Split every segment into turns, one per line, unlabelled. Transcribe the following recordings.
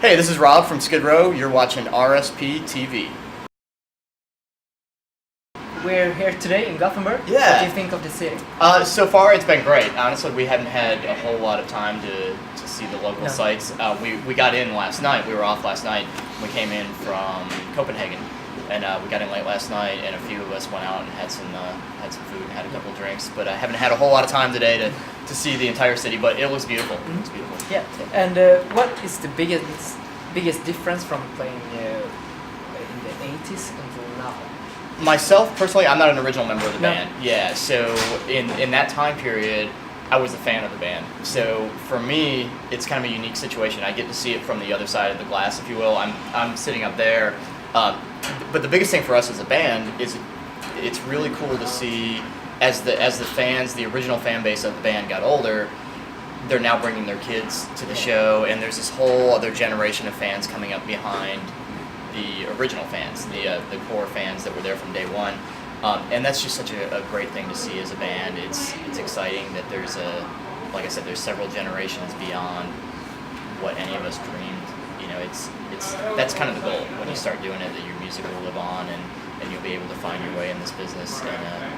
Hey, this is Rob from Skid Row. You're watching Rsptv.
We're here today in Gothenburg.
Yeah.
What do you think of the city?
So far, it's been great. Honestly, we haven't had a whole lot of time to see the local sites. We got in last night. We were off last night. We came in from Copenhagen, and we got in late last night. And a few of us went out and had some food and had a couple drinks. But I haven't had a whole lot of time today to see the entire city. But it looks beautiful.
Mm-hmm.
It's beautiful.
Yeah. And what is the biggest difference from playing in the 80s until now?
Myself, personally, I'm not an original member of the
No.
band. Yeah, so in that time period, I was a fan of the band. So for me, it's kind of a unique situation. I get to see it from the other side of the glass, if you will. I'm sitting up there. But the biggest thing for us as a band is it's really cool to see as the fans, the original fan base of the band got older, they're now bringing their kids to the show, and there's this whole other generation of fans coming up behind the original fans, the core fans that were there from day one, and that's just such a great thing to see as a band. It's exciting that there's like I said, there's several generations beyond what any of us dreamed. You know, it's that's kind of the goal when you start doing it, that your music will live on and you'll be able to find your way in this business, and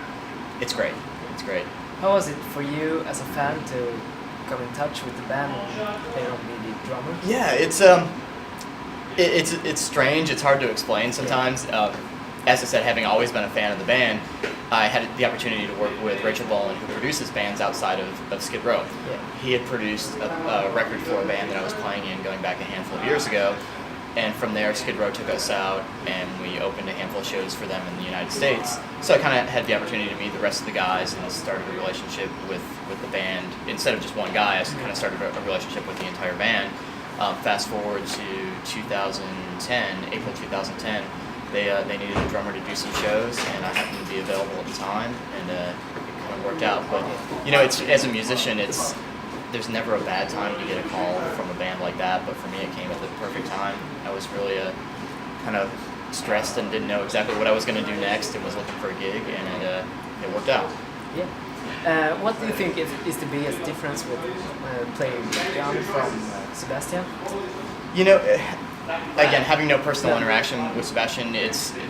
it's great. It's great.
How was it for you as a fan to come in touch with the band and they don't be the drummer?
Yeah, it's strange. It's hard to explain sometimes. As I said, having always been a fan of the band, I had the opportunity to work with Rachel Bolan, who produces bands outside of Skid Row.
Yeah.
He had produced a record for a band that I was playing in going back a handful of years ago, and from there Skid Row took us out and we opened a handful of shows for them in the United States. So I kind of had the opportunity to meet the rest of the guys and started a relationship with the band. Instead of just one guy, I kind of started a relationship with the entire band. Fast forward to 2010, April 2010, they needed a drummer to do some shows, and I happened to be available at the time, and it kind of worked out. But you know, it's as a musician, there's never a bad time to get a call from a band like that. But for me, it came at the perfect time. I was really kind of stressed and didn't know exactly what I was going to do next, and was looking for a gig, and it worked out.
Yeah. What do you think is the biggest difference with playing John from Sebastian?
You know, again, having no personal interaction with Sebastian,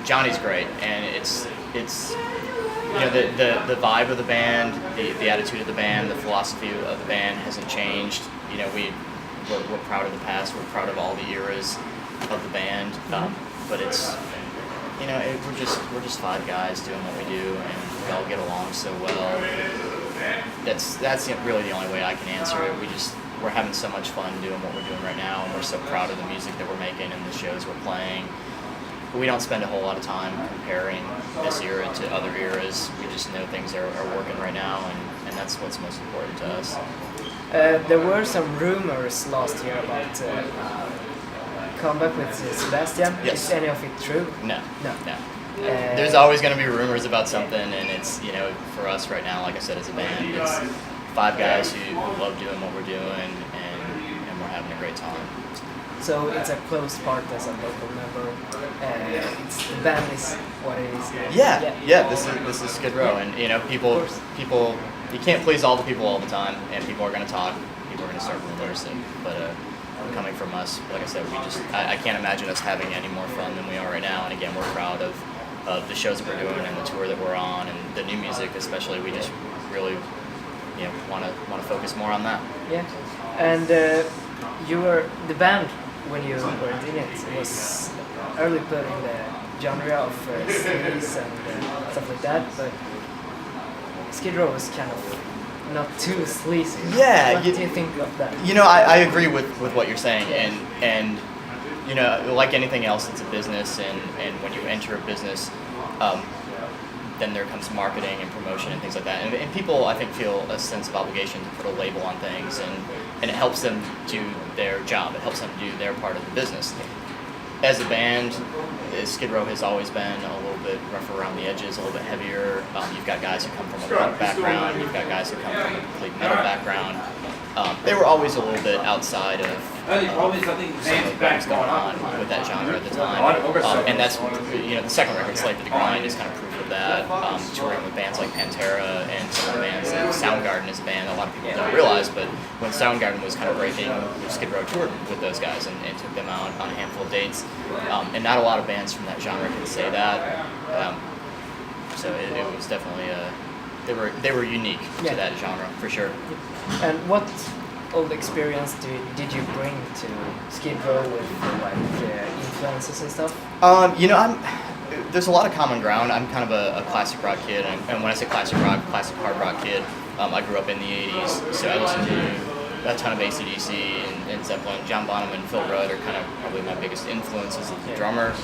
Johnny's great, and it's you know, the vibe of the band, the attitude of the band, the philosophy of the band hasn't changed. You know, we're proud of the past, we're proud of all the eras of the band, but it's, you know, we're just five guys doing what we do, and we all get along so well. That's really the only way I can answer it. We're having so much fun doing what we're doing right now, and we're so proud of the music that we're making and the shows we're playing. But we don't spend a whole lot of time comparing this era to other eras. We just know things are working right now, and that's what's most important to us.
There were some rumors last year about comeback with Sebastian.
Yes.
Is any of it true?
No.
No.
There's always going to be rumors about something, and it's, you know, for us right now, like I said, as a band, it's five guys who love doing what we're doing, and we're having a great time.
So it's a close part as a local member. The band is what it is now.
Yeah. This is Skid Row, and you know, people, you can't please all the people all the time, and people are going to talk. People are going to start rumors, but coming from us, like I said, I can't imagine us having any more fun than we are right now. And again, we're proud of the shows that we're doing and the tour that we're on, and the new music especially. We just really, you know, want to focus more on that.
Yeah, and you were the band when you were in it was early put in the genre of sleaze and stuff like that, but Skid Row was kind of not too sleazy.
Yeah.
What do you think of that?
You know, I agree with what you're saying, and you know, like anything else, it's a business, and when you enter a business, then there comes marketing and promotion and things like that. And people, I think, feel a sense of obligation to put a label on things, and it helps them do their job. It helps them do their part of the business. As a band, Skid Row has always been a little bit rougher around the edges, a little bit heavier. You've got guys who come from a punk background. You've got guys who come from a complete metal background. They were always a little bit outside of some of what was going on with that genre at the time. And that's, you know, the second record, Slave to the Grind, is kind of proof of that, touring with bands like Pantera and some of the bands like Soundgarden is a band a lot of people don't realize, but when Soundgarden was kind of breaking, Skid Row toured with those guys and took them out on a handful of dates. And not a lot of bands from that genre can say that. So it was definitely they were unique to that genre for sure.
And what old experience did you bring to Skid Row with like influences and stuff?
There's a lot of common ground. I'm kind of a classic rock kid, and when I say classic rock, classic hard rock kid, I grew up in the 80s, so I listened to a ton of AC/DC and Zeppelin. John Bonham and Phil Rudd are kind of probably my biggest influences as a drummer.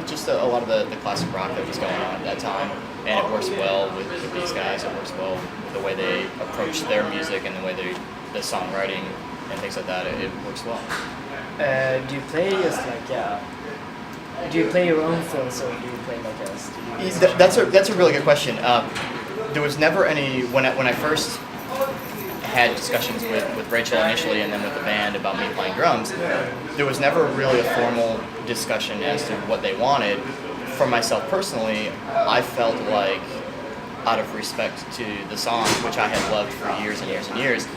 Just a lot of the classic rock that was going on at that time, and it works well with these guys. It works well with the way they approach their music and the way the songwriting and things like that. It works well.
Do you play just like do you play your own films, or do you play like a?
That's a really good question. There was never any when I first had discussions with Rachel initially, and then with the band about me playing drums. There was never really a formal discussion as to what they wanted. For myself personally, I felt like, out of respect to the songs, which I had loved for years and years and years,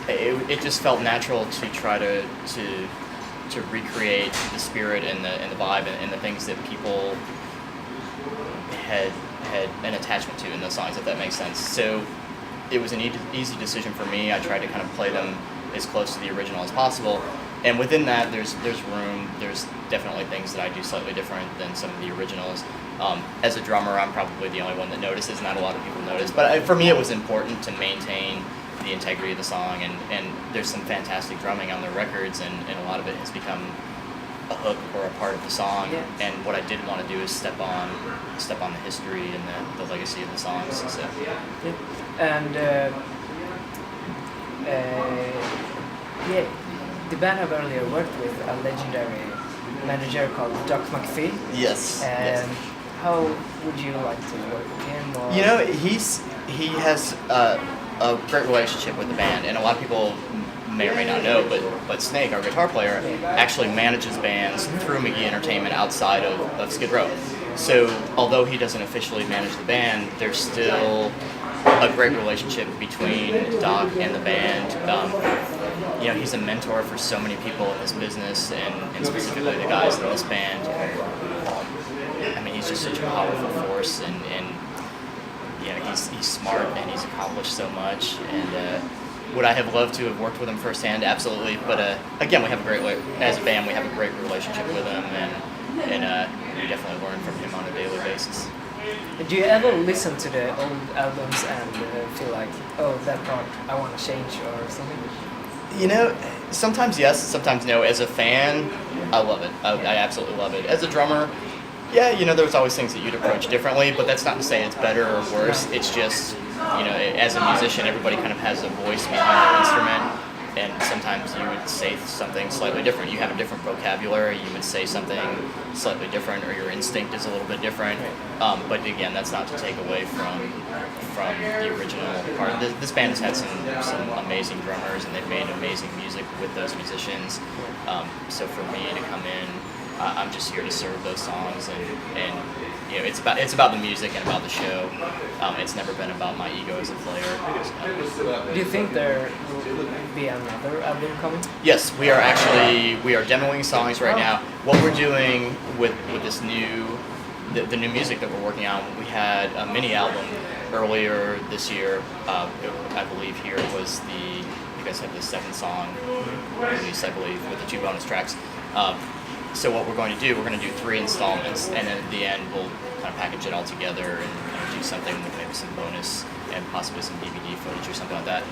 it just felt natural to try to recreate the spirit and the vibe and the things that people had an attachment to in those songs, if that makes sense. So it was an easy decision for me. I tried to kind of play them as close to the original as possible, and within that, there's room. There's definitely things that I do slightly different than some of the originals. As a drummer, I'm probably the only one that notices. Not a lot of people notice, but for me, it was important to maintain the integrity of the song, and there's some fantastic drumming on their records, and a lot of it has become a hook or a part of the song.
Yeah.
And what I didn't want to do is step on the history and the legacy of the songs. So.
Yeah. And the band have earlier worked with a legendary manager called Doc McPhee.
Yes.
And how would you like to work with him? Or?
He has a great relationship with the band, and a lot of people may or may not know, but Snake, our guitar player, actually manages bands through McGee Entertainment outside of Skid Row. So although he doesn't officially manage the band, there's still a great relationship between Doc and the band. He's a mentor for so many people in this business, and specifically the guys in this band. He's just such a powerful force, and he's smart, and he's accomplished so much. And would I have loved to have worked with him firsthand? Absolutely. But again, as a band, we have a great relationship with him, and we definitely learn from him on a daily basis.
Do you ever listen to the old albums and feel like, oh, that part I want to change or something?
Sometimes yes, sometimes no. As a fan, I love it. I absolutely love it. As a drummer, there's always things that you'd approach differently, but that's not to say it's better or worse. It's just, as a musician, everybody kind of has a voice behind their instrument, and sometimes you would say something slightly different. You have a different vocabulary, you would say something slightly different, or your instinct is a little bit different. But again, that's not to take away from the original part. This band has had some amazing drummers, and they've made amazing music with those musicians. So for me to come in, I'm just here to serve those songs, and it's about the music and about the show. It's never been about my ego as a player.
Do you think there will be another album coming?
Yes, we are demoing songs right now. What we're doing with this the new music that we're working on, we had a mini album earlier this year. I believe here was you guys have the 7-song release, I believe, with the 2 bonus tracks. So what we're going to do, we're going to do 3 installments, and then at the end we'll kind of package it all together and kind of do something with maybe some bonus and possibly some DVD footage or something like that.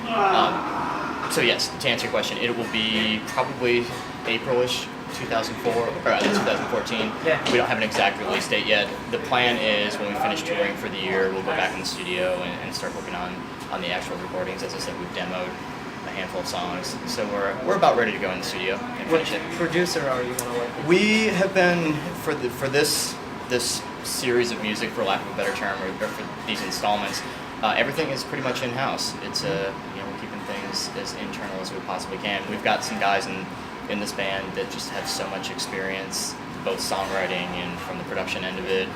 So yes, to answer your question, it will be probably April-ish 2014.
Yeah.
We don't have an exact release date yet. The plan is when we finish touring for the year, we'll go back in the studio and start working on the actual recordings. As I said, we've demoed a handful of songs, so we're about ready to go in the studio and finish it.
What producer are you gonna work with?
We have been for this series of music, for lack of a better term, or for these installments. Everything is pretty much in-house. It's we're keeping things as internal as we possibly can. We've got some guys in this band that just have so much experience both songwriting and from the production end of it.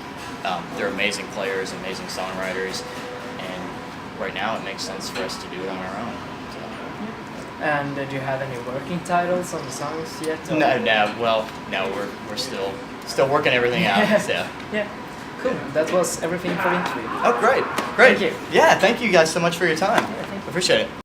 They're amazing players, amazing songwriters, and right now it makes sense for us to do it on our own. So.
And do you have any working titles on the songs yet? Or?
No, we're still working everything out. So.
Yeah. Cool. That was everything for the interview.
Oh, great.
Thank you.
Yeah, thank you guys so much for your time.
Yeah, thank you.
Appreciate it.